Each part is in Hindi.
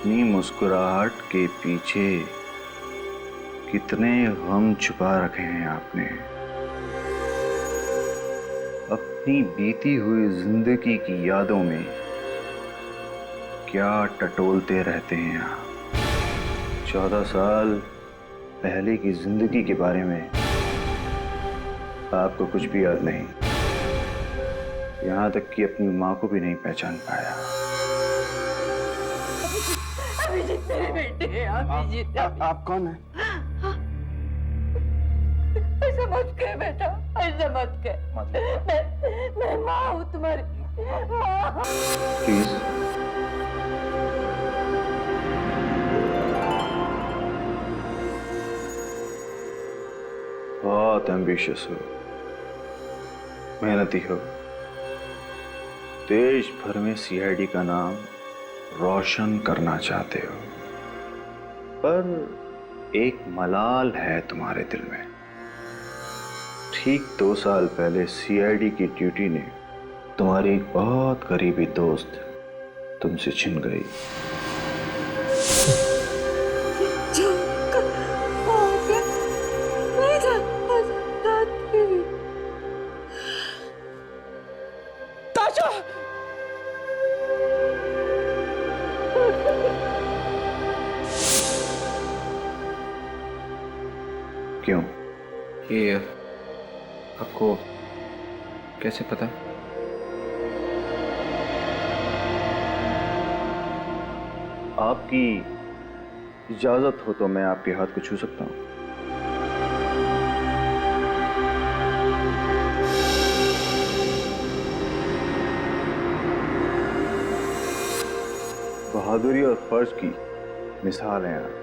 अपनी मुस्कुराहट के पीछे कितने गम छुपा रखे हैं आपने। अपनी बीती हुई जिंदगी की यादों में क्या टटोलते रहते हैं आप। 14 साल पहले की जिंदगी के बारे में आपको कुछ भी याद नहीं, यहां तक कि अपनी मां को भी नहीं पहचान पाया। अभिजीत मेरे बेटे हैं। अभिजीत आप कौन है? ऐसा मत कह बेटा, ऐसा मत कह। मैं माँ हूँ तुम्हारी माँ। प्लीज बहुत एम्बिशियस हो, मेहनती हो, देश भर में सीआईडी का नाम रोशन करना चाहते हो, पर एक मलाल है तुम्हारे दिल में। ठीक 2 साल पहले सीआईडी की ड्यूटी ने तुम्हारी एक बहुत करीबी दोस्त तुमसे छिन गई। क्यों? ये आपको कैसे पता? आपकी इजाजत हो तो मैं आपके हाथ को छू सकता हूं। बहादुरी और फर्ज की मिसाल है आप।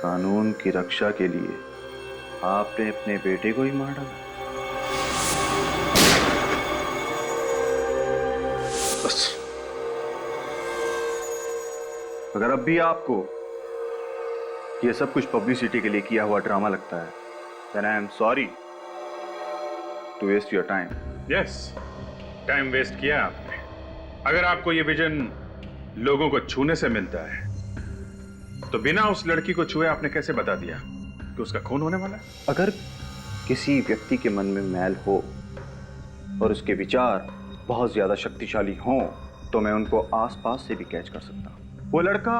कानून की रक्षा के लिए आपने अपने बेटे को ही मार डाला। बस अगर अब भी आपको ये सब कुछ पब्लिसिटी के लिए किया हुआ ड्रामा लगता है, then I am sorry to waste your time. Yes, time waste किया आपने। अगर आपको ये विजन लोगों को छूने से मिलता है तो बिना उस लड़की को छुए आपने कैसे बता दिया कि उसका खून होने वाला है? अगर किसी व्यक्ति के मन में मैल हो और उसके विचार बहुत ज्यादा शक्तिशाली हों तो मैं उनको आसपास से भी कैच कर सकता हूं। वो लड़का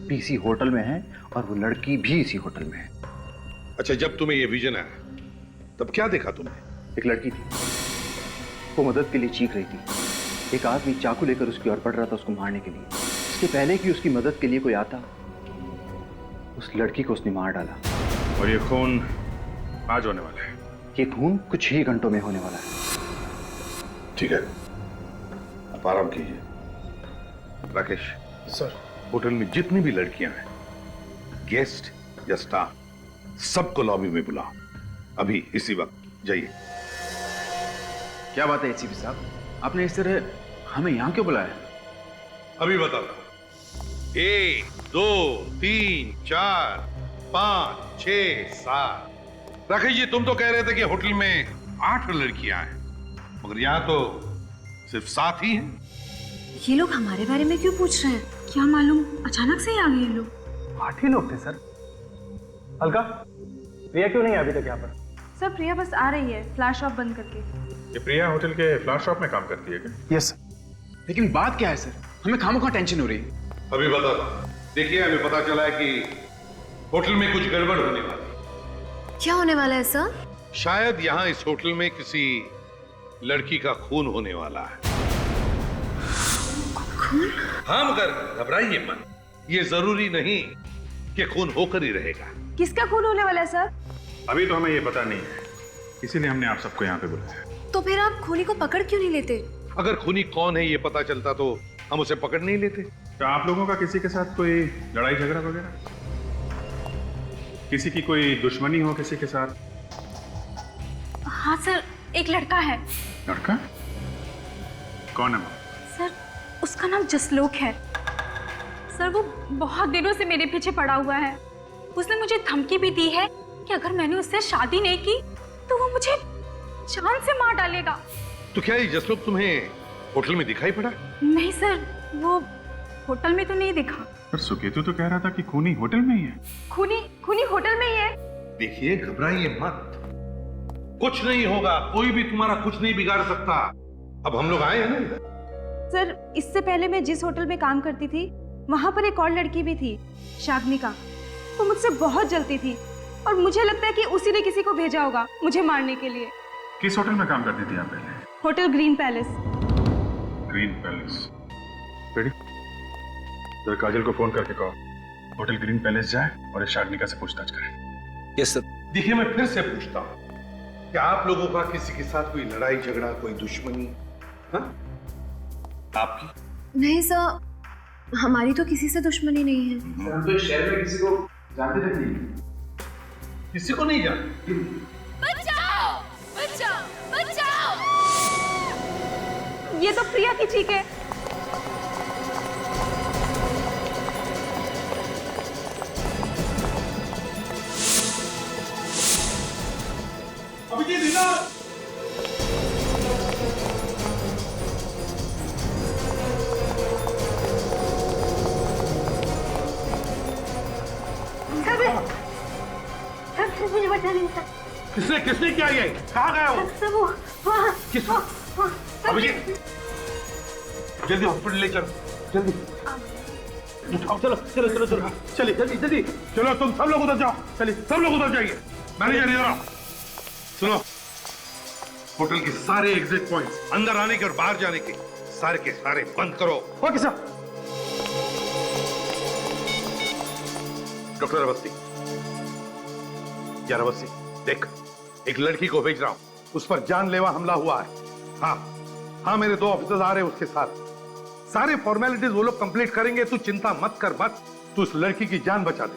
भी इसी होटल में है और वो लड़की भी इसी होटल में है। अच्छा, जब तुम्हें ये विजन आया तब क्या देखा तुमने? एक लड़की थी, वो मदद के लिए चीख रही थी। एक आदमी चाकू लेकर उसकी ओर बढ़ रहा था उसको मारने के लिए। इसके पहले कि उसकी मदद के लिए कोई आता, उस लड़की को उसने मार डाला। और ये खून आज होने वाला है। ये खून कुछ ही घंटों में होने वाला है। ठीक है, आप आराम कीजिए। राकेश सर, होटल में जितनी भी लड़कियां हैं, गेस्ट या स्टाफ, सबको लॉबी में बुलाओ। अभी इसी वक्त जाइए। क्या बात है एसीपी साहब, आपने इस तरह हमें यहाँ क्यों बुलाया? अभी बताओ। 1 2 3 4 5 6 7। राकेश जी, तुम तो कह रहे थे कि होटल में 8 लड़कियां हैं, मगर यहाँ तो सिर्फ 7 ही हैं। ये लोग हमारे बारे में क्यों पूछ रहे हैं? क्या मालूम अचानक से ही आ गए ये लोग। 8 ही लोग थे सर। अलका, प्रिया क्यों नहीं है अभी तक यहाँ पर? सर प्रिया बस आ रही है फ्लैश ऑफ बंद करके। ये प्रिया होटल के फ्लावर शॉप में काम करती है क्या? यस। लेकिन बात क्या है सर, हमें खामोखा टेंशन हो रही है। अभी बता दो। देखिए, हमें पता चला है कि होटल में कुछ गड़बड़ होने वाली है। क्या होने वाला है सर? शायद यहाँ इस होटल में किसी लड़की का खून होने वाला है। खून? हाँ, मगर घबराइए मत। ये जरूरी नहीं कि खून होकर ही रहेगा। किसका खून होने वाला है सर? अभी तो हमें ये पता नहीं है, इसीलिए हमने आप सबको यहाँ पे बुलाया। तो फिर आप खूनी को पकड़ क्यों नहीं लेते? अगर खूनी कौन है ये पता चलता तो हम उसे पकड़ नहीं लेते। तो आप लोगों का किसी के साथ कोई लड़ाई झगड़ा वगैरह, किसी की कोई दुश्मनी हो किसी के साथ? हाँ सर, एक लड़का है। लड़का? कौन है वो? सर उसका नाम जसलोक है। सर वो बहुत दिनों से मेरे पीछे पड़ा हुआ है। उसने मुझे धमकी भी दी है कि अगर मैंने उससे शादी नहीं की तो वो मुझे जान से मार डालेगा। तो क्या ये जसलोक तुम्हें होटल में दिखाई पड़ा? नहीं सर, वो होटल में तो नहीं दिखा। पर सुकेतु तो कह रहा था कि खूनी होटल में ही है। खूनी होटल में ही है। देखिए, घबराइए मत, कुछ नहीं होगा, कोई भी तुम्हारा कुछ नहीं बिगाड़ सकता। अब हम लोग आए हैं ना। सर, इससे पहले मैं जिस होटल में काम करती थी वहां पर एक और लड़की भी थी, शाग्निका। वो मुझसे बहुत जलती थी और मुझे लगता है कि उसी ने किसी को भेजा होगा मुझे मारने के लिए। किस होटल में काम करती थी आप पहले? Hotel green palace. Green palace. Ready? तो काजल को फोन करके कहो होटल ग्रीन पैलेस जाए और इस शाग्निका से पूछताछ करें। Yes sir. देखिए, मैं फिर से पूछता हूँ, क्या आप लोगों का किसी के साथ कोई लड़ाई झगड़ा, कोई दुश्मनी? हाँ? आपकी? नहीं सर, हमारी तो किसी से दुश्मनी नहीं है। हम तो शहर में किसी को जानते तक नहीं। किसी को नहीं जानते? बचाओ! बचाओ! बचाओ! ये तो प्रिया की चीख है। अभिजीत इधर! मुझे बचा नहीं था। किसने क्या ये? कहाँ गया वो? सब वो वहाँ किस? अभिजीत, जल्दी हॉस्पिटल ले चलो, जल्दी उठाओ। चलो, चलिए जल्दी। चलो, तुम सब लोग उधर जाओ। चलिए, सब लोग उधर जाइए। मैनेजर इधर आओ। सुनो, होटल के सारे एग्जिट पॉइंट्स, अंदर आने के और बाहर जाने के सारे के सारे बंद करो। Okay sir. डॉक्टर अवस्थी, यार अवस्थी, देख, एक लड़की को भेज रहा हूं, उस पर जानलेवा हमला हुआ है। हाँ, मेरे 2 ऑफिसर्स आ रहे हैं उसके साथ। सारे फॉर्मेलिटीज वो लोग कंप्लीट करेंगे, तू चिंता मत कर, तू उस लड़की की जान बचा दे,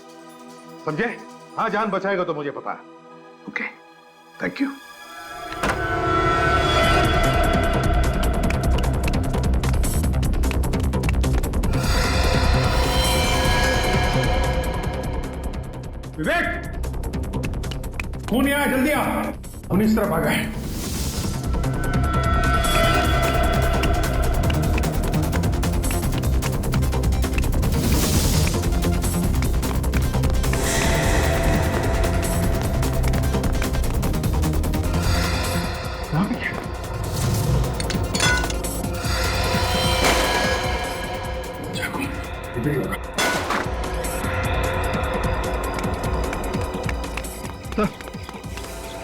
समझे? हाँ, जान बचाएगा तो मुझे पता है। Okay, thank you. विवेक, खूनी आया, जल्दी आ। खून इस तरफ आ गए।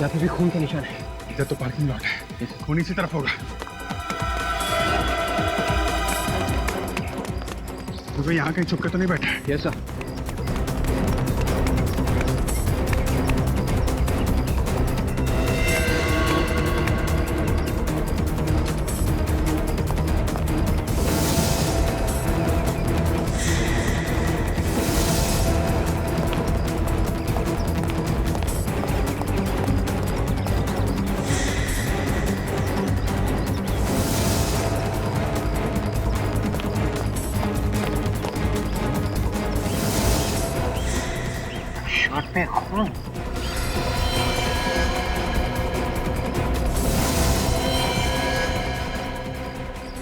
यहाँ पे भी खून का निशान है। इधर तो पार्किंग लॉट है, खून इसी तरफ होगा। तो भाई यहाँ कहीं छुप के तो नहीं बैठा है? Yes sir. पे खून।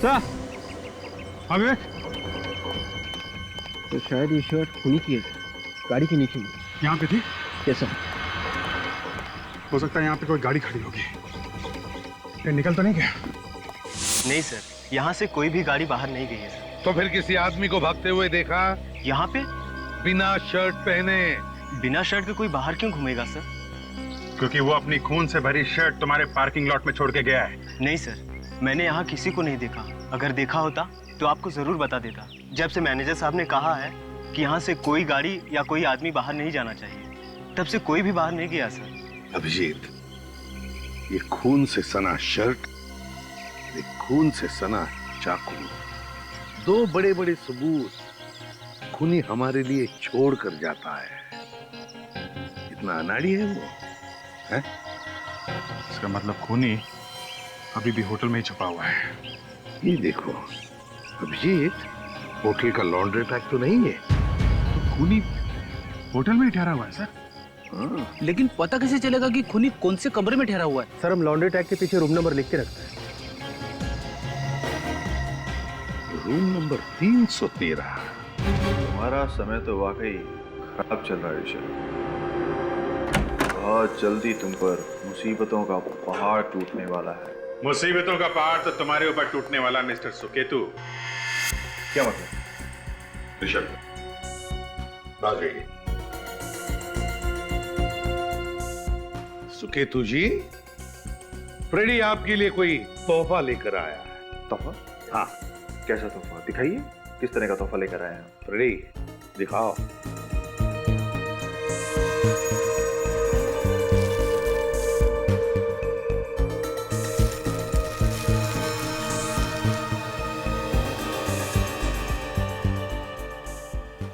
सर, हाँ विवेक, तो शायद ये शर्ट खूनी की है, गाड़ी के नीचे। यहाँ पे थी? Yes sir. हो सकता है यहाँ पे कोई गाड़ी खड़ी होगी। ये निकल तो नहीं गया? नहीं सर, यहाँ से कोई भी गाड़ी बाहर नहीं गई है सर। तो फिर किसी आदमी को भागते हुए देखा? यहाँ पे बिना शर्ट पहने। बिना शर्ट के कोई बाहर क्यों घूमेगा सर? क्योंकि वो अपनी खून से भरी शर्ट तुम्हारे पार्किंग लॉट में छोड़ के गया है। नहीं सर, मैंने यहाँ किसी को नहीं देखा। अगर देखा होता तो आपको जरूर बता देता। जब से मैनेजर साहब ने कहा है कि यहाँ से कोई गाड़ी या कोई आदमी बाहर नहीं जाना चाहिए, तब से कोई भी बाहर नहीं गया सर। अभिजीत, ये खून से सना शर्ट, ये खून से सना चाकू, 2 बड़े-बड़े सबूत खूनी हमारे लिए छोड़ कर जाता है। इतना अनाड़ी है वो, है? इसका मतलब खूनी अभी भी होटल में ही छुपा हुआ है। ये देखो अभिजीत, होटल का लॉन्ड्री टैग तो नहीं है। तो खूनी होटल में ही ठहरा हुआ है सर। हाँ। लेकिन पता कैसे चलेगा कि खूनी कौन से कमरे में ठहरा हुआ है? सर, हम लॉन्ड्री टैग के पीछे रूम नंबर लिख के रखते हैं। Room number 313। तुम्हारा समय तो वाकई खराब चल रहा है ऋषभ। बहुत जल्दी तुम पर मुसीबतों का पहाड़ टूटने वाला है। मुसीबतों का पहाड़ तो तुम्हारे ऊपर टूटने वाला मिस्टर सुकेतु। क्या मतलब? ऋषभ, राजे, सुकेतु जी, फ्रेडी आपके लिए कोई तोहफा लेकर आया है। तोहफा? हाँ, कैसा तोहफा? दिखाइए, किस तरह का तोहफा लेकर आए हैं? फ्रेडी, दिखाओ।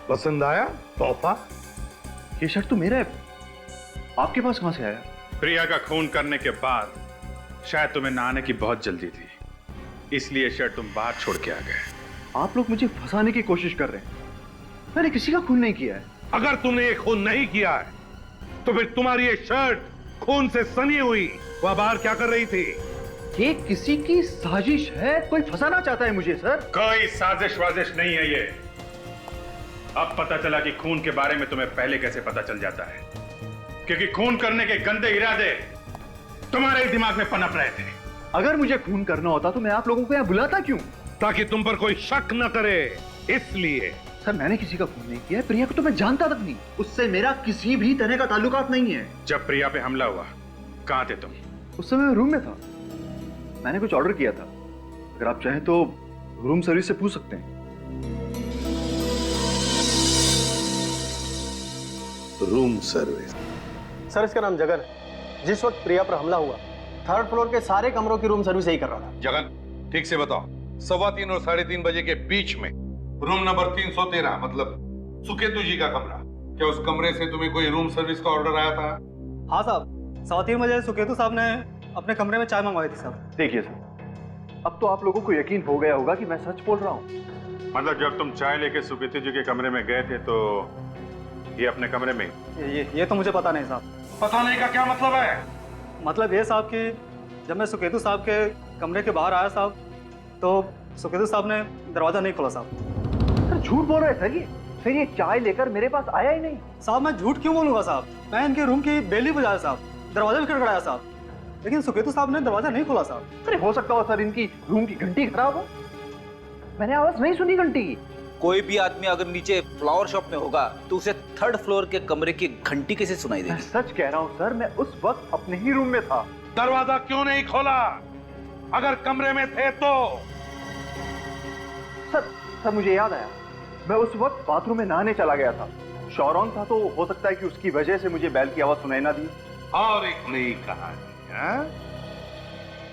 पसंद आया तोहफा? ये शर्ट तो मेरा है, आपके पास कहां से आया? प्रिया का खून करने के बाद शायद तुम्हें नहाने की बहुत जल्दी थी, इसलिए शर्ट तुम बाहर छोड़ के आ गए। आप लोग मुझे फंसाने की कोशिश कर रहे हैं। मैंने किसी का खून नहीं किया है। अगर तुमने ये खून नहीं किया है तो फिर तुम्हारी ये शर्ट खून से सनी हुई वह बाहर क्या कर रही थी? ये किसी की साजिश है, कोई फंसाना चाहता है मुझे सर। कोई साजिश वाजिश नहीं है ये। अब पता चला कि खून के बारे में तुम्हें पहले कैसे पता चल जाता है, क्योंकि खून करने के गंदे इरादे तुम्हारे ही दिमाग में पनप रहे थे। अगर मुझे खून करना होता तो मैं आप लोगों को यहाँ बुलाता क्यों? ताकि तुम पर कोई शक न करे, इसलिए। सर मैंने किसी का खून नहीं किया है। प्रिया को तो मैं जानता तक नहीं, उससे मेरा किसी भी तरह का ताल्लुकात नहीं है। जब प्रिया पे हमला हुआ कहां थे तुम? उस समय मैं रूम में था, मैंने कुछ ऑर्डर किया था। अगर आप चाहें तो रूम सर्विस से पूछ सकते हैं। Room service? सर इसका नाम जगन है। जिस वक्त प्रिया पर हमला हुआ, 3rd फ्लोर के सारे कमरों की रूम सर्विस यही कर रहा था। जगन, ठीक से बताओ, 3:15 और 3:30 बजे के बीच में रूम नंबर 313, मतलब सुकेतु जी का कमरा, क्या उस कमरे से तुम्हें कोई रूम सर्विस का ऑर्डर आया था? हाँ साहब, 3:15 बजे सुकेतु साहब ने अपने कमरे में चाय मंगवाई थी साहब। देखिए सर, अब तो आप लोगों को यकीन हो गया होगा कि मैं सच बोल रहा हूँ। मतलब जब तुम चाय लेके सुकेतु जी के कमरे में गए थे तो ये अपने कमरे में? ये तो मुझे पता नहीं साहब। पता नहीं का क्या मतलब है? मतलब ये साहब कि जब मैं सुकेतु साहब के कमरे के बाहर आया साहब, तो सुकेतु साहब ने दरवाजा नहीं खोला साहब। सर झूठ बोल रहे हैं सर, ये फिर ये चाय लेकर मेरे पास आया ही नहीं। साहब मैं झूठ क्यों बोलूंगा साहब? मैं इनके रूम की बेली बजाया साहब, दरवाजा भी खड़खड़ाया साहब, लेकिन सुकेतु साहब ने दरवाजा नहीं खोला साहब। अरे हो सकता हो सर इनकी रूम की घंटी खराब हो, मैंने आवाज नहीं सुनी घंटी की। कोई भी आदमी अगर नीचे फ्लावर शॉप में होगा तो उसे 3rd फ्लोर के कमरे की घंटी कैसे सुनाई मैं देगी? सच कह रहा हूँ सर, मैं उस वक्त अपने ही रूम में था। दरवाजा क्यों नहीं खोला अगर कमरे में थे तो? सर मुझे याद आया, मैं उस वक्त बाथरूम में नहाने चला गया था। शौरॉन था तो हो सकता है कि उसकी वजह से मुझे बैल की आवाज सुनाई ना दी। और एक नई कहानी है।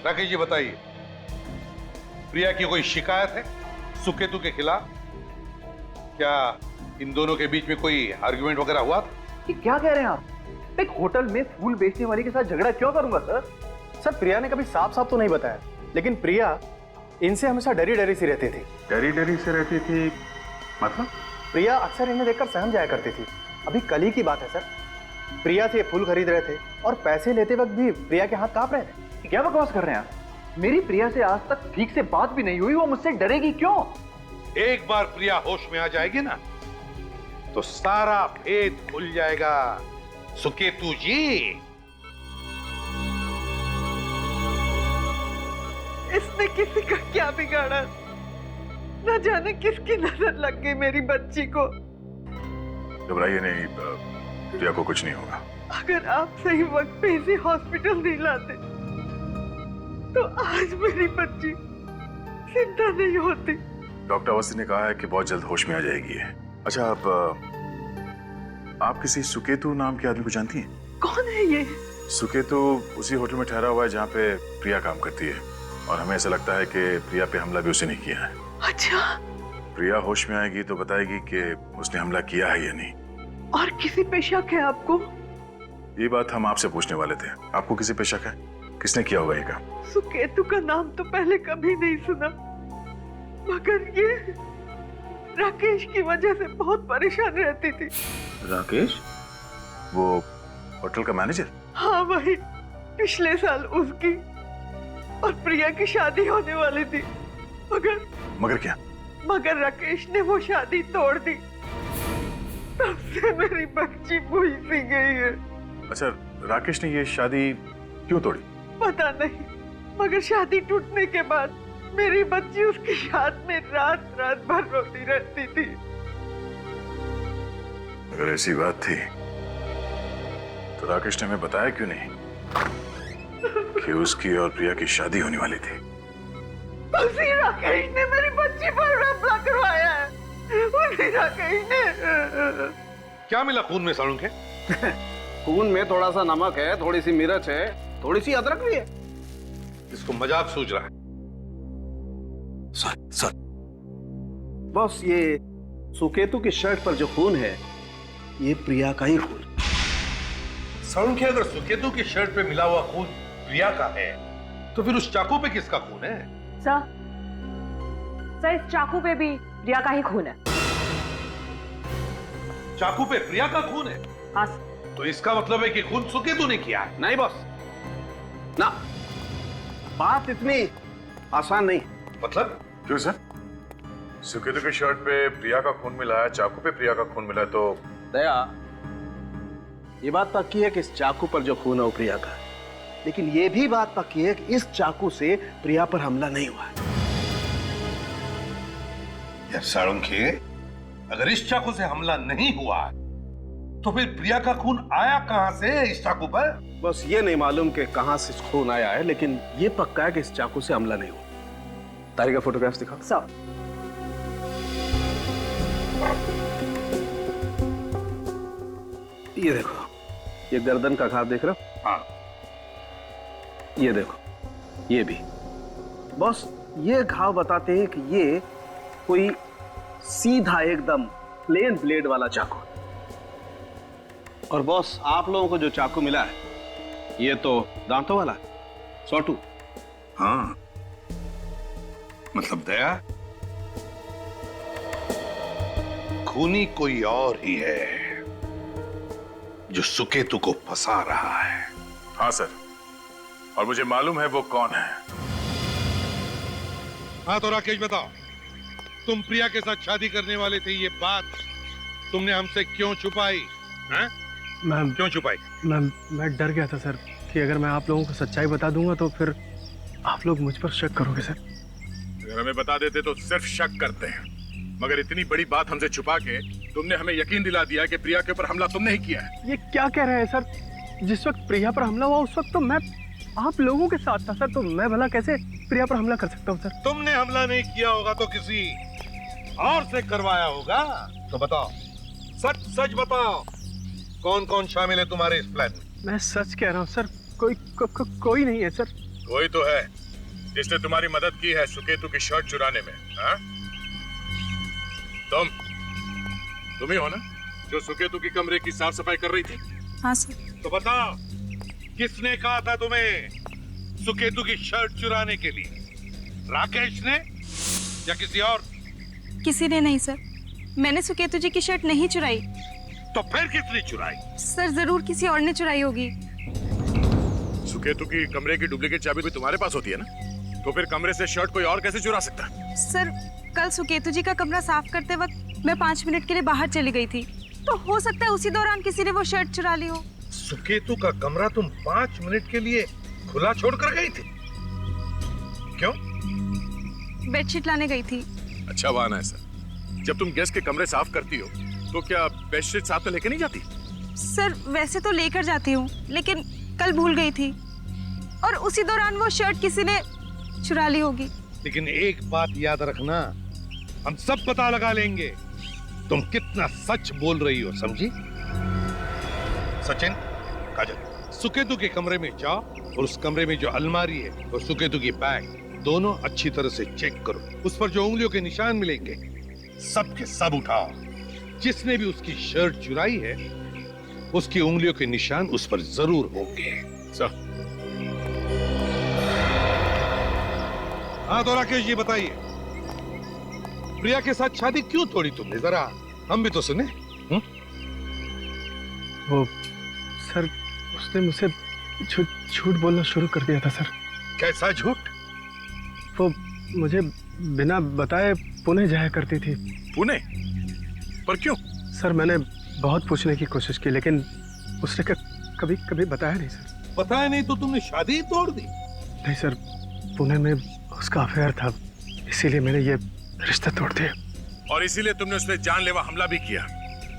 राकेश जी बताइए, प्रिया की कोई शिकायत है सुकेतु के खिलाफ? क्या इन दोनों के बीच में कोई आर्गुमेंट वगैरह हुआ था? ये क्या कह रहे हैं आप? एक होटल में फूल बेचने वाले के साथ झगड़ा क्यों करूंगा सर? सर प्रिया ने कभी साफ साफ तो नहीं बताया, लेकिन प्रिया इनसे हमेशा डरी डरी सी रहती थी। डरी डरी से रहती थी मतलब? प्रिया अक्सर इन्हें देखकर सहम जाया करती थी। अभी कल ही की बात है सर, प्रिया से फूल खरीद रहे थे और पैसे लेते वक्त भी प्रिया के हाथ कांप रहे थे। क्या बकवास कर रहे हैं आप? मेरी प्रिया से आज तक ठीक से बात भी नहीं हुई, वो मुझसे डरेगी क्यों? एक बार प्रिया होश में आ जाएगी ना तो सारा भेद खुल जाएगा सुकेतु जी। इसने किसी का क्या बिगाड़ा? न जाने किसकी नजर लग गई मेरी बच्ची को। घबराइए नहीं, प्रिया को कुछ नहीं होगा। अगर आप सही वक्त पे इसे हॉस्पिटल नहीं लाते तो आज मेरी बच्ची जिंदा नहीं होती। डॉक्टर अवस्थी ने कहा है कि बहुत जल्द होश में आ जाएगी। अच्छा, आप किसी सुकेतु नाम के आदमी को जानती हैं? कौन है ये? सुकेतु उसी होटल में ठहरा हुआ है जहाँ पे प्रिया काम करती है, और हमें ऐसा लगता है कि प्रिया पे हमला भी उसे नहीं किया है। अच्छा, प्रिया होश में आएगी तो बताएगी कि उसने हमला किया है या नहीं। और किसी पे शक है आपको? ये बात हम आपसे पूछने वाले थे, आपको किसी पे शक है? किसने किया होगा ये काम? सुकेतु का नाम तो पहले कभी नहीं सुना, मगर ये राकेश की वजह से बहुत परेशान रहती थी। राकेश? वो होटल का मैनेजर? हाँ वही। पिछले साल उसकी और प्रिया की शादी होने वाली थी, मगर क्या? मगर राकेश ने वो शादी तोड़ दी। तब से मेरी बच्ची भूल सी गई है। अच्छा, राकेश ने ये शादी क्यों तोड़ी? पता नहीं, मगर शादी टूटने के बाद मेरी बच्ची उसकी याद में रात रात भर रोती रहती थी। अगर ऐसी बात थी तो राकेश ने हमें बताया क्यों नहीं कि उसकी और प्रिया की शादी होने वाली थी? उसी राकेश ने मेरी बच्ची पर हमला करवाया है। उसी राकेश ने। क्या मिला खून में सालुंखे? खून में थोड़ा सा नमक है, थोड़ी सी मिर्च है, थोड़ी सी अदरक भी है। इसको मजाक सूझ रहा है। सर बॉस, ये सुकेतु की शर्ट पर जो खून है ये प्रिया का ही खून। सालुंखे, अगर सुकेतु की शर्ट पे मिला हुआ खून प्रिया का है तो फिर उस चाकू पे किसका खून है? सर इस चाकू पे भी प्रिया का ही खून है। चाकू पे प्रिया का खून है? हाँ। तो इसका मतलब है कि खून सुकेतु ने किया है। नहीं बॉस, ना, बात इतनी आसान नहीं। मतलब? क्यों सर? सुकेतु की शर्ट पे प्रिया का खून मिला है, चाकू पे प्रिया का खून मिला है, तो दया, ये बात पक्की है कि इस चाकू पर जो खून है वो प्रिया का है, लेकिन ये भी बात पक्की है कि इस चाकू से प्रिया पर हमला नहीं हुआ है। यार सालुंखे, अगर इस चाकू से हमला नहीं हुआ तो फिर प्रिया का खून आया कहां से इस चाकू पर? बस ये नहीं मालूम कि कहां से खून आया है, लेकिन ये पक्का है कि इस चाकू से हमला नहीं हुआ। तारी का फोटोग्राफ्स दिखाओ। सर ये देखो, ये गर्दन का घाव देख रहे हो? हाँ। ये देखो, ये भी। बस ये घाव बताते हैं कि ये कोई सीधा एकदम प्लेन ब्लेड वाला चाकू है। और बॉस, आप लोगों को जो चाकू मिला है ये तो दांतों वाला है, सॉटू। हाँ, मतलब दया, खूनी कोई और ही है जो सुकेतु को फंसा रहा है। हाँ सर, और मुझे मालूम है वो कौन है। हाँ तो राकेश बताओ, तुम प्रिया के साथ शादी करने वाले थे, ये बात तुमने हमसे क्यों छुपाई? हैं? मैम, क्यों छुपाई? मैं डर गया था सर कि अगर मैं आप लोगों को सच्चाई बता दूंगा तो फिर आप लोग मुझ पर शक करोगे सर। अगर हमें बता देते तो सिर्फ शक करते हैं, मगर इतनी बड़ी बात हमसे छुपा के तुमने हमें यकीन दिला दिया कि प्रिया के ऊपर हमला तुमने ही किया है। ये क्या कह रहे हैं सर? जिस वक्त प्रिया पर हमला हुआ उस वक्त तो मैं आप लोगों के साथ था सर, तो मैं भला कैसे प्रिया पर हमला कर सकता हूँ सर? तुमने हमला नहीं किया होगा तो किसी और से करवाया होगा। तो बताओ, सच सच बताओ, कौन कौन शामिल है तुम्हारे इस प्लान में? मैं सच कह रहा हूँ सर, कोई नहीं है सर। कोई तो है जिसने तुम्हारी मदद की है सुकेतु की शर्ट चुराने में। हाँ? तुम ही हो ना जो सुकेतु की कमरे की साफ सफाई कर रही थी? हाँ सर। तो बताओ, किसने कहा था तुम्हें सुकेतु की शर्ट चुराने के लिए? राकेश ने या किसी और? किसी ने नहीं सर, मैंने सुकेतु जी की शर्ट नहीं चुराई। तो फिर किसने चुराई? सर जरूर किसी और ने चुराई होगी। सुकेतु की कमरे की डुप्लीकेट चाबी भी तुम्हारे पास होती है ना, तो फिर कमरे से शर्ट कोई और कैसे चुरा सकता है? सर कल सुकेतु जी का कमरा साफ करते वक्त मैं 5 मिनट के लिए बाहर चली गई थी, तो हो सकता है उसी दौरान किसी ने वो शर्ट चुरा ली हो। सुकेतु का कमरा तुम 5 मिनट के लिए खुला छोड़कर गई थी? क्यों? बेडशीट लाने गई थी। अच्छा बहाना है सर। जब तुम गेस्ट के कमरे साफ करती हो तो क्या बेडशीट साथ में लेके नहीं जाती? सर वैसे तो लेकर जाती हूँ, लेकिन कल भूल गई थी और उसी दौरान वो शर्ट किसी ने चुरा ली होगी। लेकिन एक बात याद रखना, हम सब पता लगा लेंगे तुम कितना सच बोल रही हो, समझी? सचिन, काजल, सुकेतु के कमरे में जाओ और उस कमरे में जो अलमारी है और सुकेतु की बैग, दोनों अच्छी तरह से चेक करो। उस पर जो उंगलियों के निशान मिलेंगे सब के सब उठाओ। जिसने भी उसकी शर्ट चुराई है उसकी उंगलियों के निशान उस पर जरूर होंगे। सर। हाँ तो राकेश जी बताइए, प्रिया के साथ शादी क्यों तोड़ी तुमने? जरा हम भी तो सुने। वो सर, उसने मुझसे झूठ बोलना शुरू कर दिया था सर। कैसा झूठ? वो मुझे बिना बताए पुणे जाया करती थी। पुणे? पर क्यों? सर मैंने बहुत पूछने की कोशिश की, लेकिन उसने कभी कभी बताया नहीं सर। बताया नहीं तो तुमने शादी ही तोड़ दी? नहीं सर, पुणे में उसका अफेयर था, इसीलिए मैंने ये रिश्ता तोड़ दिया। और इसीलिए तुमने उस पर जानलेवा हमला भी किया,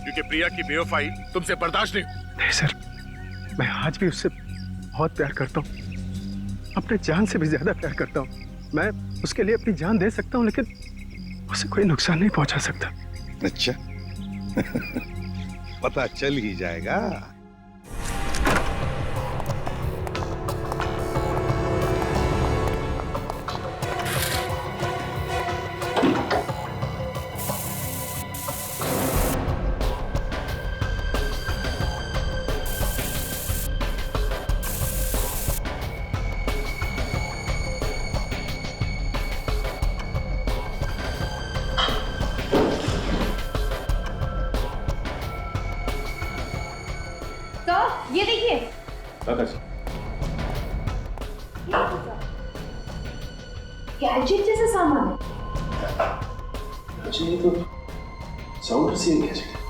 क्योंकि प्रिया की बेवफाई तुमसे बर्दाश्त नहीं सर, मैं आज भी उससे बहुत प्यार करता हूँ, अपने जान से भी ज्यादा प्यार करता हूँ। मैं उसके लिए अपनी जान दे सकता हूँ, लेकिन उसे कोई नुकसान नहीं पहुंचा सकता। अच्छा पता चल ही जाएगा। ये देखिए, गैजेट जैसा सामान है। अच्छा, ये तो साउंड रिसीविंग गैजेट है।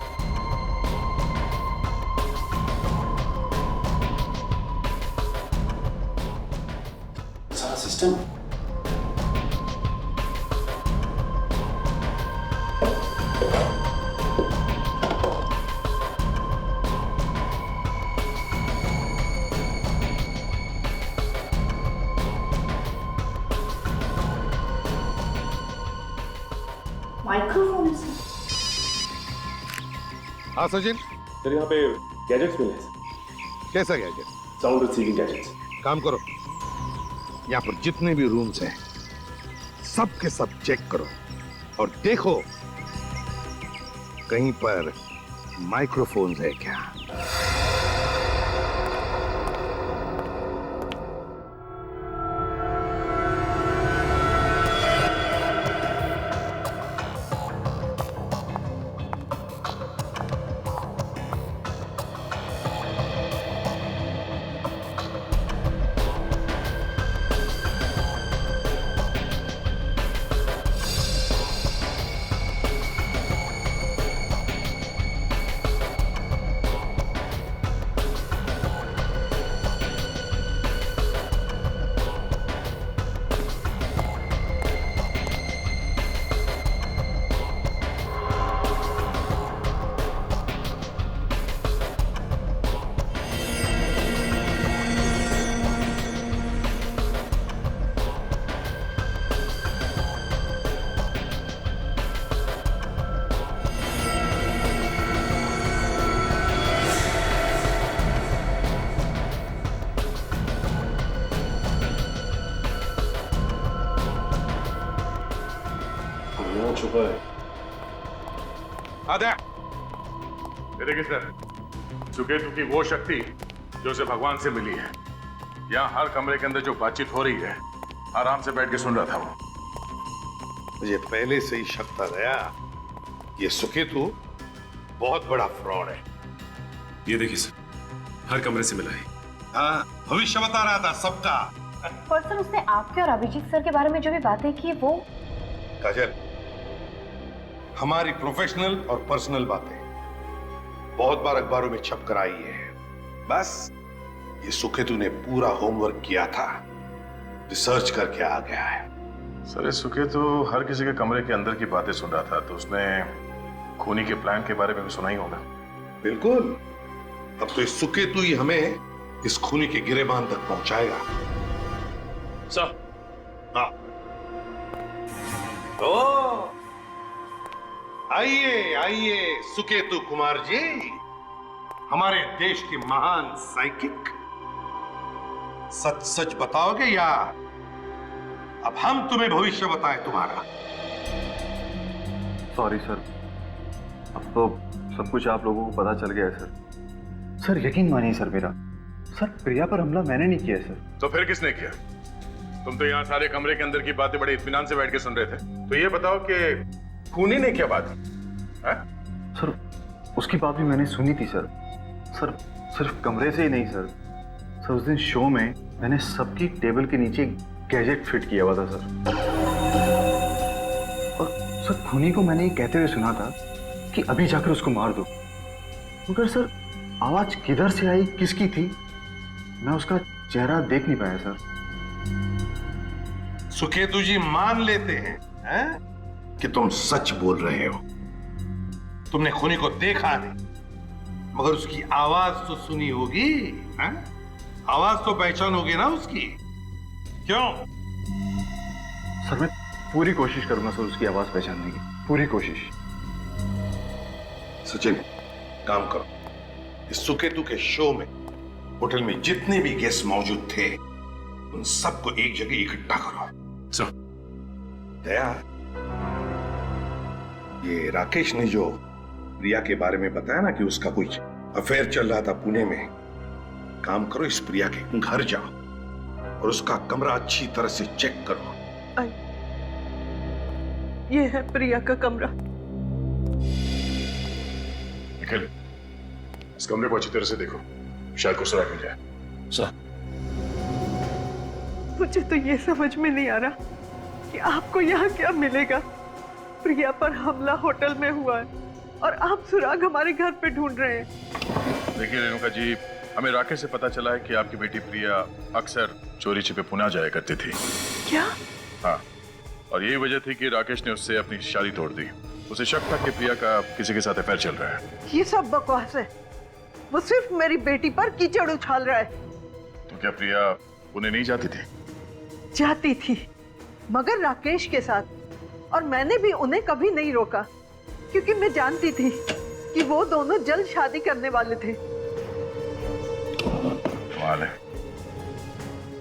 सारा सिस्टम माइक्रोफोन। हाँ सचिन, सर यहाँ पे गैजेट्स मिले हैं सर। कैसा गैजेट? Sound receiving gadgets. काम करो, यहाँ पर जितने भी रूम्स हैं सब के सब चेक करो और देखो कहीं पर माइक्रोफोन्स है क्या। छुपा है। आधा देखिए सर, सुकेतु की वो शक्ति जो उसे भगवान से मिली है, यहाँ हर कमरे के अंदर जो बातचीत हो रही है आराम से बैठ के सुन रहा था वो। मुझे पहले से ही शक था गया ये सुकेतु बहुत बड़ा फ्रॉड है। ये देखिए सर, हर कमरे से मिला है। हाँ, भविष्य बता रहा था सबका। पर सर उसने आपके और अभिजीत सर के बारे में जो भी बातें की वो। काजल, हमारी प्रोफेशनल और पर्सनल बातें बहुत बार अखबारों में छप कर आई है। बस ये सुकेतु ने पूरा होमवर्क किया था, रिसर्च करके आ गया है। सर, इस सुकेतु हर किसी के कमरे के अंदर की बातें सुन रहा था, तो उसने खूनी के प्लान के बारे में भी सुना ही होगा। बिल्कुल। अब तो इस सुकेतु ही हमें इस खूनी के गिरेबान तक पहुंचाएगा। सर। हाँ। ओ, आइए आइए सुकेतु कुमार जी, हमारे देश के महान साइकिक। सच सच बताओगे या अब हम तुम्हें भविष्य बताएं तुम्हारा? सॉरी सर, अब तो सब कुछ आप लोगों को पता चल गया है सर। सर यकीन मानिए सर मेरा, सर प्रिया पर हमला मैंने नहीं किया सर। तो फिर किसने किया? तुम तो यहाँ सारे कमरे के अंदर की बातें बड़े इत्मीनान से बैठ के सुन रहे थे, तो ये बताओ कि खूनी ने क्या बात की? सर उसकी बात भी मैंने सुनी थी सर। सर सिर्फ कमरे से ही नहीं सर, सर उस दिन शो में मैंने सबकी टेबल के नीचे गैजेट फिट किया हुआ था सर। और सर खूनी को मैंने ये कहते हुए सुना था कि अभी जाकर उसको मार दो। मगर सर आवाज किधर से आई, किसकी थी, मैं उसका चेहरा देख नहीं पाया सर। सुकेतु जी मान लेते हैं कि तुम सच बोल रहे हो। तुमने खूनी को देखा नहीं, मगर उसकी आवाज तो सुनी होगी, हैं? आवाज तो पहचानोगे ना उसकी, क्यों? सर मैं पूरी कोशिश करूंगा सर उसकी आवाज पहचानने की, पूरी कोशिश। सचिन, काम करो, इस सुकेतु के शो में होटल में जितने भी गेस्ट मौजूद थे उन सबको एक जगह इकट्ठा करो। सर। दया, ये राकेश ने जो प्रिया के बारे में बताया ना कि उसका कुछ अफेयर चल रहा था पुणे में, काम करो, इस प्रिया के घर जाओ और उसका कमरा अच्छी तरह से चेक करो। ये है प्रिया का कमरा। निखिल, इस कमरे को अच्छी तरह से देखो, शायद कुछ सुराग मिल जाए। सर। मुझे तो ये समझ में नहीं आ रहा कि आपको यहाँ क्या मिलेगा। प्रिया पर हमला होटल में हुआ है और आप सुराग हमारे घर पे ढूंढ रहे हैं। देखिए रेणुका जी, हमें राकेश से पता चला है कि आपकी बेटी प्रिया अक्सर चोरी छिपे पुणे जाया करती थी। क्या? हाँ, और यही वजह थी कि राकेश ने उससे अपनी शादी तोड़ दी। उसे शक था कि प्रिया का किसी के साथ अफेयर चल रहा है। ये सब बकवास है, वो सिर्फ मेरी बेटी पर कीचड़ उछाल रहा है। तो क्या प्रिया पुणे नहीं जाती थी? जाती थी, मगर राकेश के साथ, और मैंने भी उन्हें कभी नहीं रोका क्योंकि मैं जानती थी कि वो दोनों जल्द शादी करने वाले थे। कमाल है,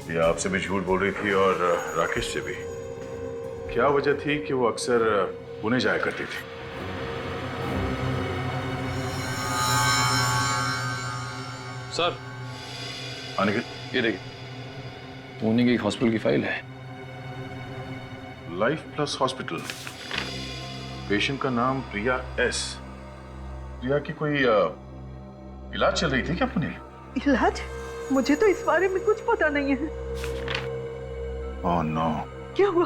प्रिया आपसे भी झूठ बोल रही थी और राकेश से भी। क्या वजह थी कि वो अक्सर पुणे जाया करती थी? सर। हाँ निखिल, ये देखिए, पुणे की हॉस्पिटल की फाइल है। लाइफ प्लस हॉस्पिटल, पेशेंट का नाम प्रिया एस। प्रिया की कोई इलाज चल रही थी क्या पुणे? इलाज? मुझे तो इस बारे में कुछ पता नहीं है। Oh no. क्या हुआ?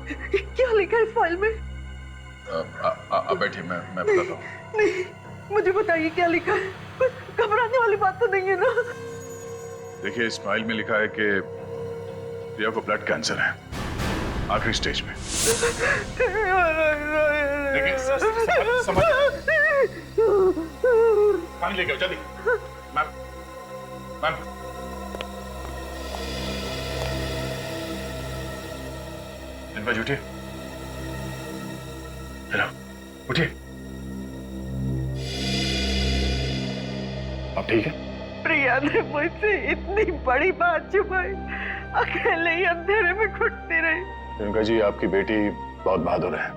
क्या लिखा है इस फाइल में? बैठिए, मैं बताता हूँ। नहीं, मुझे बताइए क्या लिखा है। कुछ घबराने वाली बात तो नहीं है ना? देखिए, इस फाइल में लिखा है कि प्रिया को ब्लड कैंसर है, आखिरी स्टेज में। देखिए, समझ पानी लेके आओ जल्दी। मैम, इनका उठिए, हेलो, उठिए। अब ठीक है? प्रिया ने मुझसे इतनी बड़ी बात छुपाई, अकेले ही अंधेरे में घुटती रही। रेणुका जी, आपकी बेटी बहुत बहादुर है।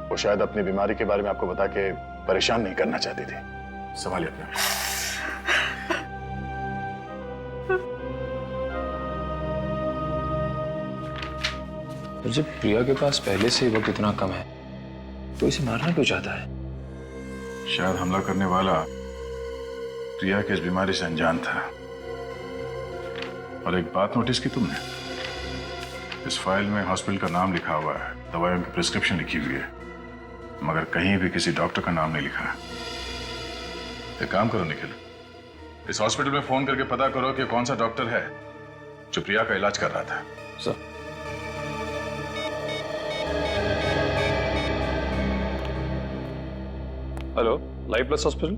वो शायद अपनी बीमारी के बारे में आपको बता के परेशान नहीं करना चाहती थी। संभालिए अपने। तो जब प्रिया के पास पहले से वक्त इतना कम है तो इसे मारना क्यों चाहता है? शायद हमला करने वाला प्रिया की इस बीमारी से अनजान था। और एक बात नोटिस की तुमने? इस फाइल में हॉस्पिटल का नाम लिखा हुआ है, दवाइयों की प्रिस्क्रिप्शन लिखी हुई है, मगर कहीं भी किसी डॉक्टर का नाम नहीं लिखा है। एक काम करो निखिल, इस हॉस्पिटल में फोन करके पता करो कि कौन सा डॉक्टर है जो प्रिया का इलाज कर रहा था। Sir. Hello, Life Plus Hospital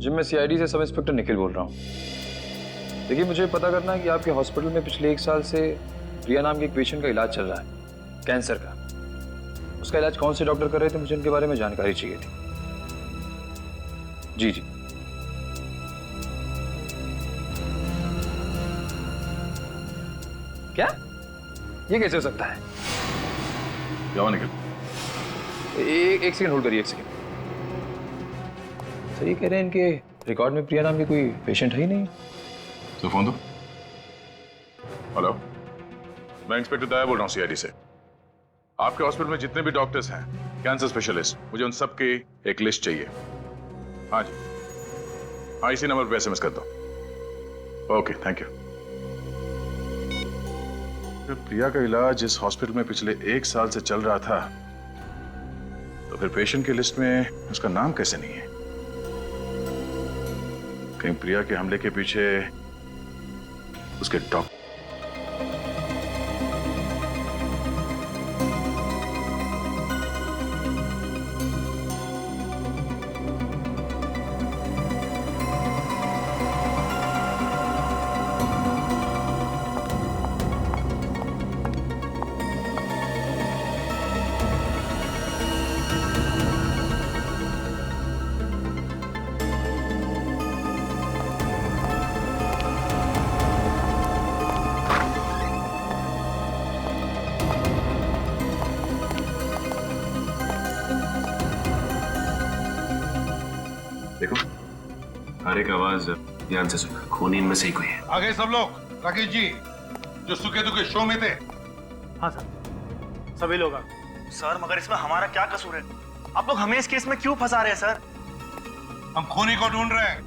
ji, मैं सीआईडी से सब इंस्पेक्टर निखिल बोल रहा हूँ। देखिए, मुझे पता करना है कि आपके हॉस्पिटल में पिछले 1 साल से प्रिया नाम के एक पेशेंट का इलाज चल रहा है, कैंसर का। उसका इलाज कौन से डॉक्टर कर रहे थे, मुझे उनके बारे में जानकारी चाहिए थी। जी जी। क्या? ये कैसे हो सकता है? जाओ निखिल। एक सेकंड होल्ड करिए, 1 सेकंड। सर, ये कह रहे हैं इनके रिकॉर्ड में प्रिया नाम की कोई पेशेंट है ही नहीं। तो फोन दो। हेलो, मैं इंस्पेक्टर दया बोल रहा हूँ सीआईडी से। आपके हॉस्पिटल में जितने भी डॉक्टर्स हैं, कैंसर स्पेशलिस्ट, मुझे उन सब की एक लिस्ट चाहिए। हाँ जी, हाँ, इसी नंबर पे एसएमएस कर दो। Okay, thank you. प्रिया का इलाज इस हॉस्पिटल में पिछले 1 साल से चल रहा था, तो फिर पेशेंट की लिस्ट में उसका नाम कैसे नहीं है? कहीं प्रिया के हमले के पीछे उसके डॉक्टर। देखो, हर एक आवाज ध्यान से सुनो। खूनी इनमें से ही कोई है। आगे सब लोग। राकेश जी, जो सुखे दुखे शो में थे। हाँ सर, सभी लोग। सर मगर इसमें हमारा क्या कसूर है? आप लोग हमें इस केस में क्यों फंसा रहे हैं सर? हम खूनी को ढूंढ रहे हैं,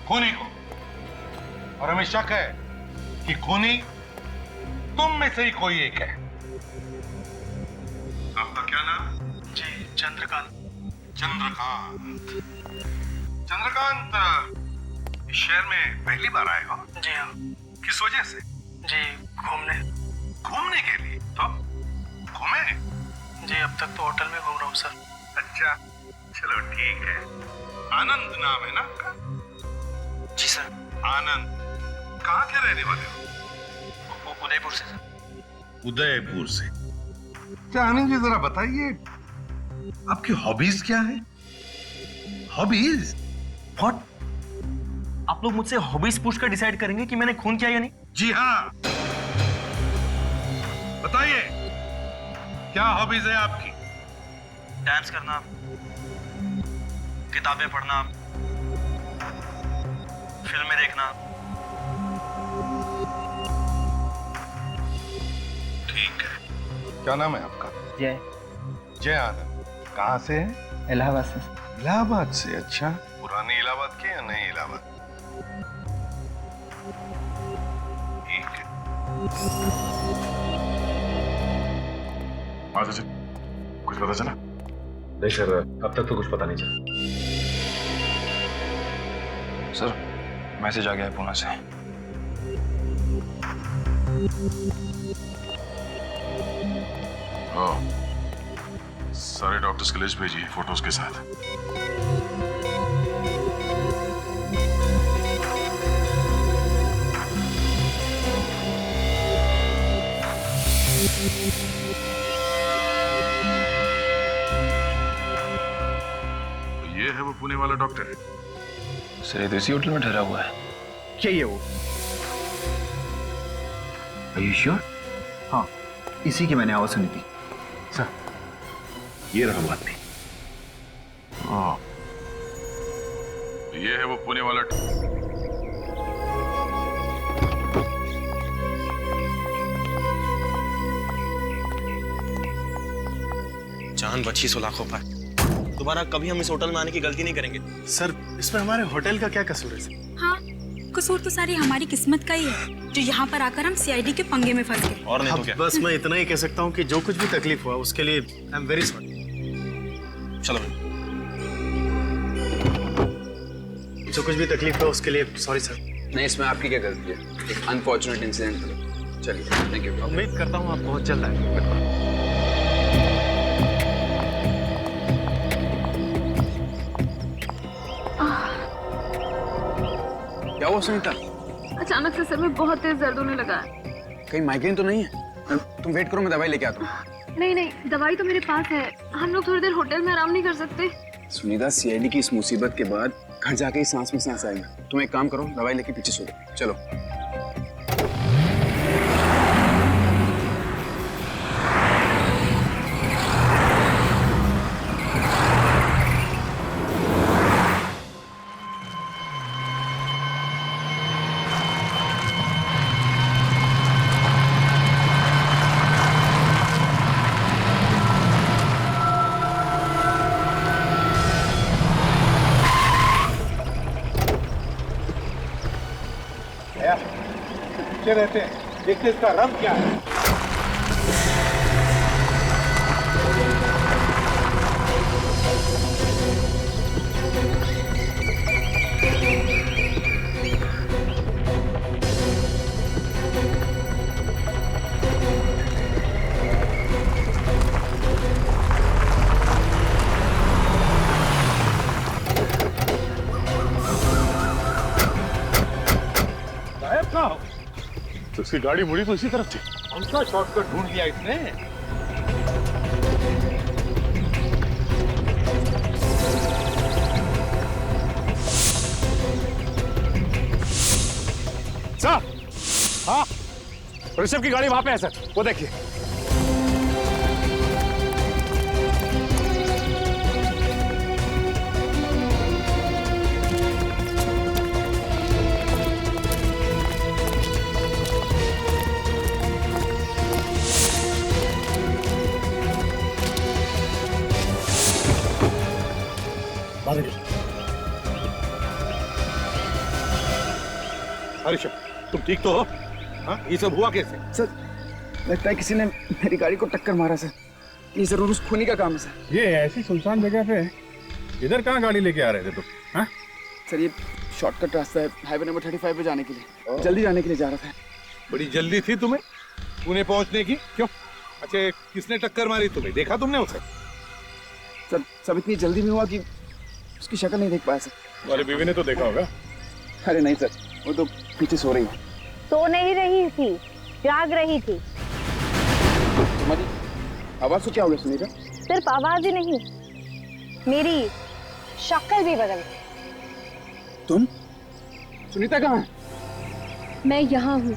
खूनी को। और हमें शक है कि खूनी तुम में से ही कोई एक है। आपका क्या नाम? जी चंद्रकांत। चंद्रकांत। चंद्रकांत इस शहर में पहली बार आए हो? जी हाँ। किस वजह से? जी घूमने। घूमने के लिए? तो घूमे? जी अब तक तो होटल में घूम रहा हूँ सर। अच्छा, चलो ठीक है। आनंद नाम है ना आपका? जी सर। आनंद कहाँ के रहने वाले हो? उदयपुर से सर। उदयपुर से। क्या आनंद जी जरा बताइए, आपकी हॉबीज क्या है? हॉबीज? व्हाट? आप लोग मुझसे हॉबीज पूछकर डिसाइड करेंगे कि मैंने खून किया या नहीं? जी हाँ, बताइए क्या हॉबीज है आपकी? डांस करना, किताबें पढ़ना, फिल्में देखना। ठीक है। क्या नाम है आपका? जय। जय आनंद। कहाँ से है? इलाहाबाद से। इलाहाबाद से? अच्छा, पुराने इलाहाबाद के या नए इलाहाबाद? ठीक है। कुछ पता चला? नहीं सर, अब तक तो कुछ पता नहीं चला। सर, मैसेज आ गया है पुणे से। सारे डॉक्टर्स की लिस्ट भेजिए फोटोज के साथ। तो ये है वो पुणे वाला डॉक्टर? सर ये तो इसी होटल में ठहरा हुआ है। क्या ये वो? Are you sure? हाँ, इसी की मैंने आवाज सुनी थी। सर, ये रहा आदमी। हाँ, ये है वो पुणे वाला। जान बची सो लाखों पर। दोबारा कभी हम इस होटल में आने की गलती नहीं करेंगे। सर इसमें हमारे होटल का क्या कसूर है सर? हाँ, कसूर तो सारी हमारी किस्मत का ही है जो यहाँ पर आकर हम सीआईडी के पंगे में फंस गए। और नहीं तो क्या? बस मैं इतना ही कह सकता हूँ कि जो कुछ भी तकलीफ हुआ उसके लिए आई एम वेरी सॉरी। चलो, जो कुछ भी तकलीफ हुआ उसके लिए सॉरी सर। नहीं, इसमें आपकी क्या गलती है? एक अनफॉर्चुनेट इंसिडेंट था। चलिए, थैंक यू। उम्मीद करता हूँ आप बहुत जल्द आएंगे। क्या हुआ सुनीता? अचानक से सर में बहुत तेज दर्द होने लगा है। कहीं माइग्रेन तो नहीं है? तुम वेट करो, मैं दवाई लेके आता हूँ। नहीं नहीं, दवाई तो मेरे पास है। हम लोग थोड़ी देर होटल में आराम नहीं कर सकते? सुनीता, सीआईडी की इस मुसीबत के बाद घर जाके ही सांस में सांस आएगा। तुम एक काम करो, दवाई लेके पीछे सो जाओ। चलो। पीछे रहते हैं, देखते इसका रंग क्या है। तो उसकी गाड़ी मुड़ी तो इसी तरफ थी। कौन सा शॉर्टकट ढूंढ लिया इसने? सर, हाँ, ऋषभ की गाड़ी वहां पे है सर, वो देखिए। ऋषभ, तुम ठीक तो हो? हाँ, ये सब हुआ कैसे? सर, लगता है किसी ने मेरी गाड़ी को टक्कर मारा सर। ये जरूर उस खूनी का काम है सर। ये ऐसी सुनसान जगह पे इधर कहाँ गाड़ी लेके आ रहे थे तुम? हाँ? सर, ये शॉर्टकट रास्ता है हाईवे नंबर 35 पे जाने के लिए। जल्दी जाने के लिए जा रहा था। बड़ी जल्दी थी तुम्हें पुणे पहुंचने की? क्यों? अच्छा, किसने टक्कर मारी तुम्हें? देखा तुमने उसे? सर, सब इतनी जल्दी में हुआ कि उसकी शक्ल नहीं देख पाया सर। तुम्हारी बीवी ने तो देखा होगा। अरे नहीं सर, वो तो पीछे सो रही है। सो नहीं रही थी, जाग रही थी। तुम्हारी आवाज को क्या हो गया सुनीता? सिर्फ आवाज ही नहीं, मेरी शक्ल भी बदल गई। तुम? सुनीता कहाँ है? मैं यहाँ हूँ।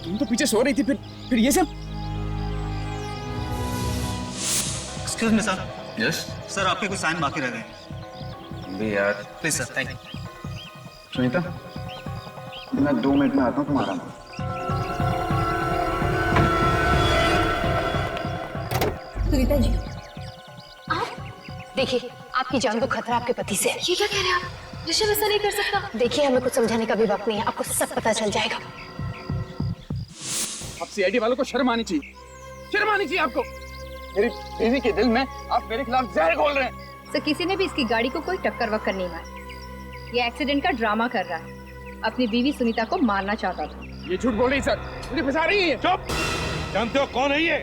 तुम तो पीछे सो रही थी, फिर ये सब? Excuse me sir. Yes sir, आपके कुछ साइन बाकी रह गए। भी यार, please sir, thank you. Sunita, मैं 2 मिनट में आता हूँ, तुम आराम करो। सुनीता जी, आप देखिए, आपकी जान को खतरा आपके पति से है। ये क्या कह रहे हैं आप? ऋषभ ऐसा नहीं कर सकता। देखिए, हमें कुछ समझाने का भी वक्त नहीं है, आपको सब पता चल जाएगा। आप सीआईडी वालों को शर्म आनी चाहिए। शर्म आनी चाहिए आपको। मेरी बीवी के दिल में आप मेरे खिलाफ जहर घोल रहे हैं। सर, किसी ने भी इसकी गाड़ी को कोई टक्कर वक्कर नहीं मारी। ये एक्सीडेंट का ड्रामा कर रहा है। अपनी बीवी सुनीता को मारना चाहता था। ये झूठ बोल रही सर, मुझे फंसा रही है। चुप! जानते हो कौन है ये?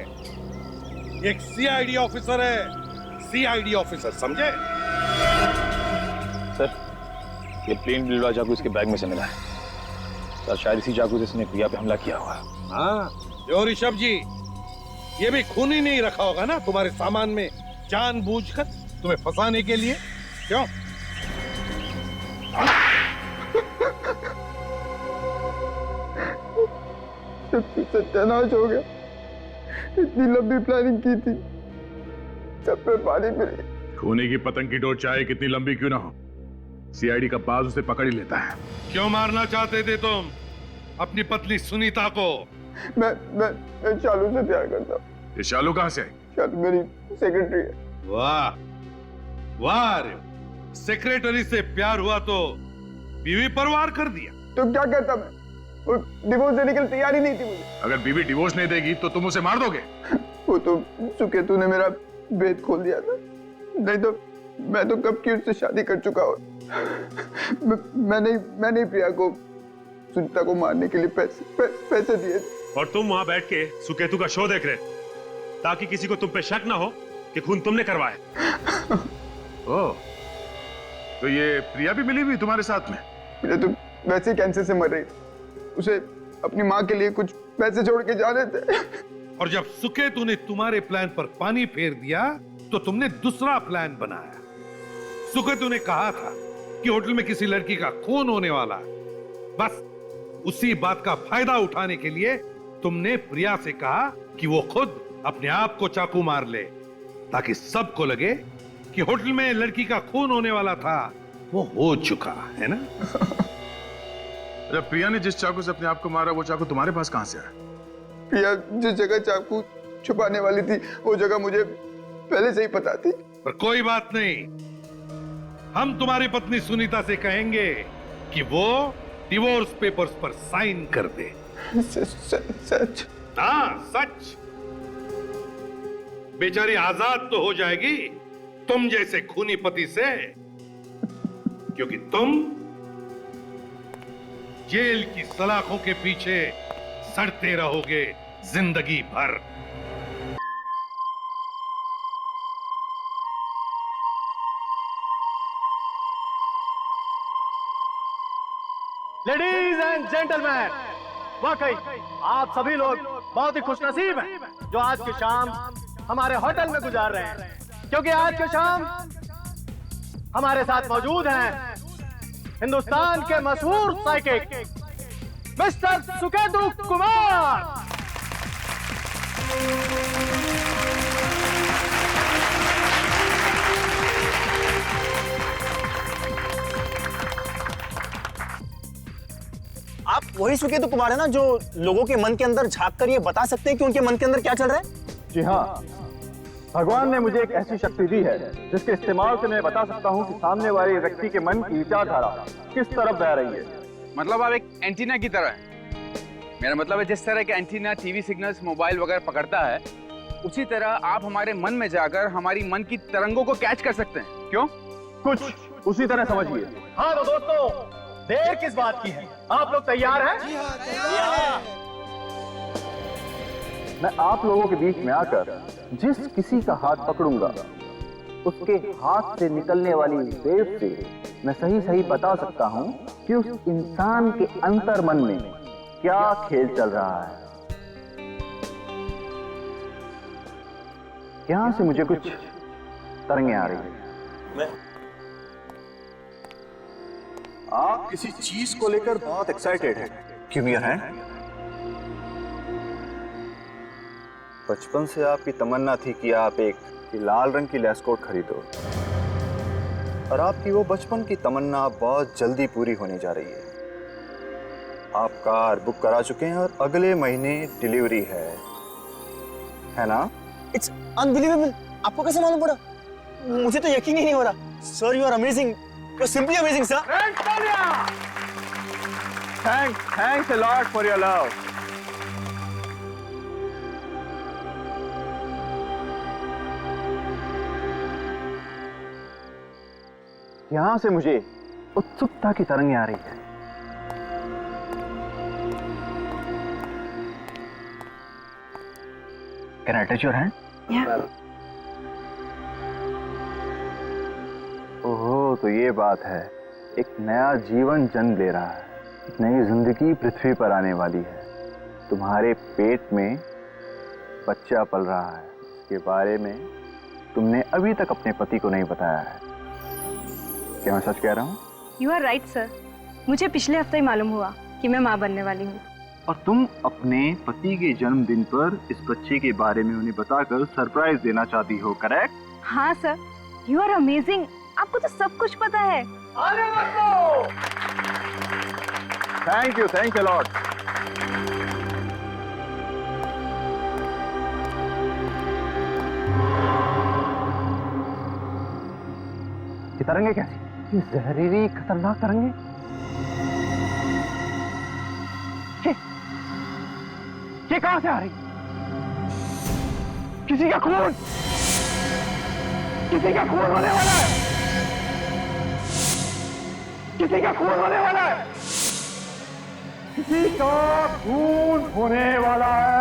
एक सीआईडी ऑफिसर है, सीआईडी ऑफिसर, समझे? सर, ये प्लेन बिलवा चाकू इसके बैग में से मिला है। सर, शायद इसी चाकू से इसने प्रिया पे हमला किया होगा। हाँ, जो ऋषभ जी, ये भी खून ही नहीं रखा होगा ना तुम्हारे सामान में जानबूझकर तुम्हें फंसाने के लिए? क्यों? सत्यानाश हो गया। इतनी लंबी प्लानिंग की थी, सब पे पानी फिर गया। खूनी की पतंग की डोर चाहे कितनी लंबी क्यों ना हो, सीआईडी का बाज उसे पकड़ ही लेता है। क्यों मारना चाहते थे तुम अपनी पत्नी सुनीता को? मैं शालू से प्यार करता हूँ। ये शालू कहाँ से आई? शालू मेरी सेक्रेटरी है। वाह वाह, सेक्रेटरी से प्यार हुआ तो बीवी पर वार कर दिया। तो क्या करता मैं? वो डिवोर्स देने के लिए तैयार ही नहीं थी मुझे। अगर बीवी डिवोर्स नहीं देगी तो तुम उसे मार दोगे? वो तो सुकेतु ने मेरा भेद खोल दिया था, नहीं तो मैं तो कब की उससे शादी कर चुका हूँ। मैंने प्रिया को सुनीता को मारने के लिए पैसे दिए थे। और तुम वहां बैठ के सुकेतु का शो देख रहे ताकि किसी को तुम पे शक ना हो कि खून तुमने करवाया। ओह, तो ये प्रिया भी मिली हुई तुम्हारे साथ में? प्रिया तो वैसे ही कैंसर से मर रही थी, उसे अपनी माँ के लिए कुछ पैसे जोड़ के जाने थे। और जब सुकेतु ने तुम्हारे प्लान पर पानी फेर दिया तो तुमने दूसरा प्लान बनाया। सुकेतु ने कहा था कि होटल में किसी लड़की का खून होने वाला है। बस उसी बात का फायदा उठाने के लिए तुमने प्रिया से कहा कि वो खुद अपने आप को चाकू मार ले, ताकि सबको लगे कि होटल में लड़की का खून होने वाला था, वो हो चुका है ना? जब प्रिया ने जिस चाकू से अपने आप को मारा, वो चाकू तुम्हारे पास कहां से आया? प्रिया जिस जगह चाकू छुपाने वाली थी, वो जगह मुझे पहले से ही पता थी। पर कोई बात नहीं, हम तुम्हारी पत्नी सुनीता से कहेंगे कि वो डिवोर्स पेपर्स पर साइन कर दे। सच? हाँ, सच। बेचारी आजाद तो हो जाएगी तुम जैसे खूनी पति से, क्योंकि तुम जेल की सलाखों के पीछे सड़ते रहोगे जिंदगी भर। लेडीज एंड जेंटलमैन, वाकई आप सभी लोग बहुत ही खुशनसीब हैं जो आज की शाम हमारे होटल में गुजार रहे हैं, क्योंकि आज की शाम हमारे साथ मौजूद हैं हिंदुस्तान के मशहूर साइकिक मिस्टर सुकेतु कुमार। आप वही सुकेतु कुमार है ना जो लोगों के मन के अंदर झांक कर ये बता सकते हैं कि उनके मन के अंदर क्या चल रहा है? जी हाँ, भगवान ने मुझे एक ऐसी शक्ति दी है जिसके इस्तेमाल से मैं बता सकता हूँ कि सामने वाले व्यक्ति के मन की विचारधारा किस तरफ बह रही है। मतलब आप एक एंटीना की तरह हैं। मेरा मतलब है जिस तरह के एंटीना टीवी सिग्नल्स मोबाइल वगैरह पकड़ता है, उसी तरह आप हमारे मन में जाकर हमारी मन की तरंगों को कैच कर सकते हैं। क्यों? कुछ उसी तरह समझिए। हाँ तो दोस्तों, देर किस बात की है? आप लोग तैयार हैं? मैं आप लोगों के बीच में आकर जिस किसी का हाथ पकड़ूंगा उसके हाथ से निकलने वाली वेव से मैं सही बता सकता हूं कि उस इंसान के अंतर मन में क्या खेल चल रहा है। यहां से मुझे कुछ तरंगें आ रही हैं। आप किसी चीज को लेकर बहुत एक्साइटेड हैं। Give me your hand. बचपन से आपकी तमन्ना थी कि आप एक लाल रंग की लेस कोट खरीदो, और आपकी वो बचपन की तमन्ना बहुत जल्दी पूरी होने जा रही है। आप कार बुक करा चुके हैं और अगले महीने डिलीवरी है ना? It's unbelievable. आपको कैसे मालूम पड़ा? मुझे तो यकीन ही नहीं हो रहा। Sir, you are amazing. You are simply amazing sir. Thanks a lot for your love. यहां से मुझे उत्सुकता की तरंगें आ रही है। Can I touch your hand? Yeah. ओहो, तो ये बात है। एक नया जीवन जन्म ले रहा है, एक नई जिंदगी पृथ्वी पर आने वाली है। तुम्हारे पेट में बच्चा पल रहा है, इसके बारे में तुमने अभी तक अपने पति को नहीं बताया है। क्या मैं सच कह रहा हूँ? You are right sir. मुझे पिछले हफ्ते ही मालूम हुआ कि मैं माँ बनने वाली हूँ। और तुम अपने पति के जन्मदिन पर इस बच्चे के बारे में उन्हें बताकर सरप्राइज देना चाहती हो, करेक्ट? हाँ सर, यू आर अमेजिंग। आपको तो सब कुछ पता है। Thank you lot. ये तरंगे कैसी? ये जहरीली खतरनाक तरंगे। ये कहां से आ रही? किसी का खून होने वाला है। किसी का खून होने वाला है।